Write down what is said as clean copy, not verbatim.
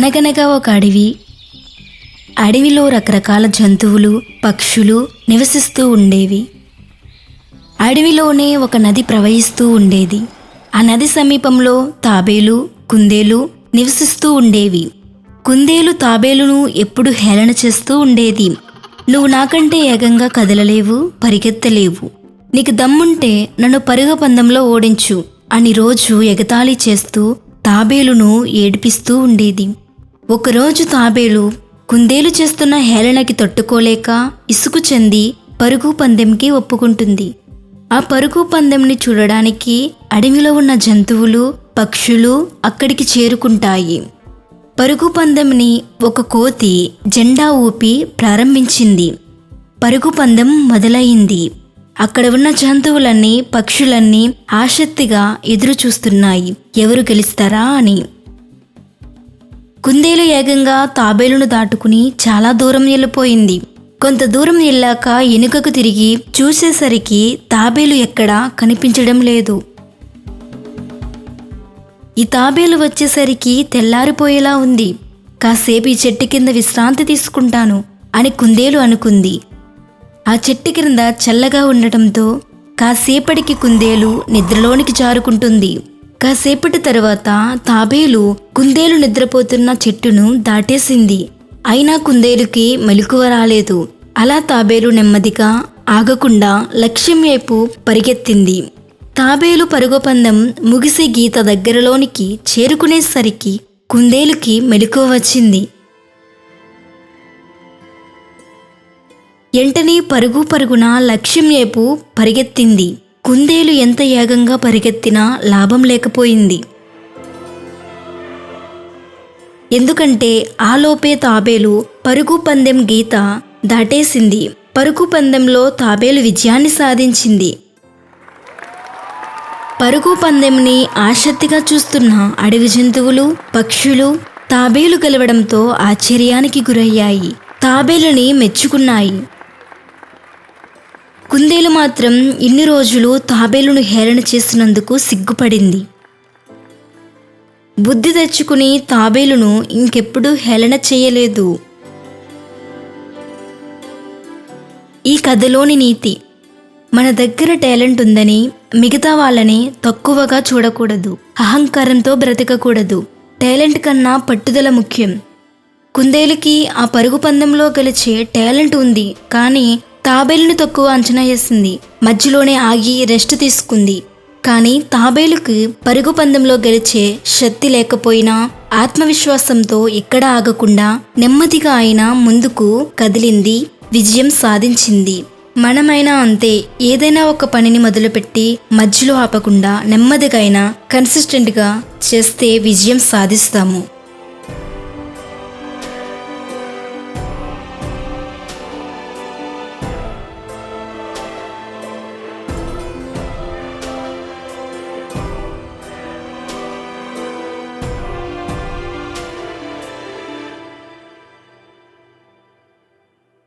అనగనగా ఒక అడవి. అడవిలో రకరకాల జంతువులు, పక్షులు నివసిస్తూ ఉండేవి. అడవిలోనే ఒక నది ప్రవహిస్తూ ఉండేది. ఆ నది సమీపంలో తాబేలు, కుందేలు నివసిస్తూ ఉండేవి. కుందేలు తాబేలును ఎప్పుడు హేళన చేస్తూ ఉండేది. నువ్వు నాకంటే ఏకంగా కదలలేవు, పరిగెత్తలేవు. నీకు దమ్ముంటే నన్ను పరుగు పందెంలో ఓడించు అని రోజు ఎగతాళి చేస్తూ తాబేలును ఏడిపిస్తూ ఉండేది. ఒకరోజు తాబేలు కుందేలు చేస్తున్న హేళనకి తట్టుకోలేక ఇసుకు చెంది పరుగు పందెంకి ఒప్పుకుంటుంది. ఆ పరుగు పందెంని చూడడానికి అడవిలో ఉన్న జంతువులు, పక్షులు అక్కడికి చేరుకుంటాయి. పరుగు పందెంని ఒక కోతి జెండా ఊపి ప్రారంభించింది. పరుగు పందెం మొదలయింది. అక్కడ ఉన్న జంతువులన్నీ, పక్షులన్నీ ఆసక్తిగా ఎదురు చూస్తున్నాయి ఎవరు గెలుస్తారా అని. కుందేలు ఏకంగా తాబేలును దాటుకుని చాలా దూరం వెళ్ళిపోయింది. కొంత దూరం వెళ్ళాక వెనుకకు తిరిగి చూసేసరికి తాబేలు ఎక్కడా కనిపించడం లేదు. ఈ తాబేలు వచ్చేసరికి తెల్లారిపోయేలా ఉంది. కాసేపు ఈ చెట్టు కింద విశ్రాంతి తీసుకుంటాను అని కుందేలు అనుకుంది. ఆ చెట్టు క్రింద చల్లగా ఉండటంతో కాసేపటికి కుందేలు నిద్రలోనికి జారుకుంటుంది. కాసేపటి తరువాత తాబేలు కుందేలు నిద్రపోతున్న చెట్టును దాటేసింది. అయినా కుందేలుకి మెలకువ రాలేదు. అలా తాబేలు నెమ్మదిగా ఆగకుండా లక్ష్యం వైపు పరిగెత్తింది. తాబేలు పరుగు పందెం ముగిసే గీత దగ్గరలోనికి చేరుకునేసరికి కుందేలుకి మెలకువ వచ్చింది. వెంటనే పరుగున లక్ష్యం వైపు పరిగెత్తింది. కుందేలు ఎంత వేగంగా పరిగెత్తినా లాభం లేకపోయింది. ఎందుకంటే ఆలోపే తాబేలు పరుగు పందెం గీత దాటేసింది. పరుగు పందెంలో తాబేలు విజయాన్ని సాధించింది. పరుగు పందెంని ఆసక్తిగా చూస్తున్న అడవి జంతువులు, పక్షులు తాబేలు గెలవడంతో ఆశ్చర్యానికి గురయ్యాయి. తాబేలుని మెచ్చుకున్నాయి. కుందేలు మాత్రం ఇన్ని రోజులు తాబేలును హేళన చేసినందుకు సిగ్గుపడింది. బుద్ధి తెచ్చుకుని తాబేలును ఇంకెప్పుడు హేళన చేయలేదు. ఈ కథలోని నీతి: మన దగ్గర టాలెంట్ ఉందని మిగతా వాళ్ళని తక్కువగా చూడకూడదు. అహంకారంతో బ్రతకకూడదు. టాలెంట్ కన్నా పట్టుదల ముఖ్యం. కుందేలుకి ఆ పరుగు పందెంలో గెలిచే టాలెంట్ ఉంది, కానీ తాబేలుని తక్కువ అంచనా వేసింది. మధ్యలోనే ఆగి రెస్ట్ తీసుకుంది. కానీ తాబేలుకి పరుగు పందెంలో గెలిచే శక్తి లేకపోయినా ఆత్మవిశ్వాసంతో ఎక్కడ ఆగకుండా నెమ్మదిగా అయినా ముందుకు కదిలింది, విజయం సాధించింది. మనమైనా అంతే. ఏదైనా ఒక పనిని మొదలుపెట్టి మధ్యలో ఆపకుండా నెమ్మదిగా అయినా కన్సిస్టెంట్గా చేస్తే విజయం సాధిస్తాము.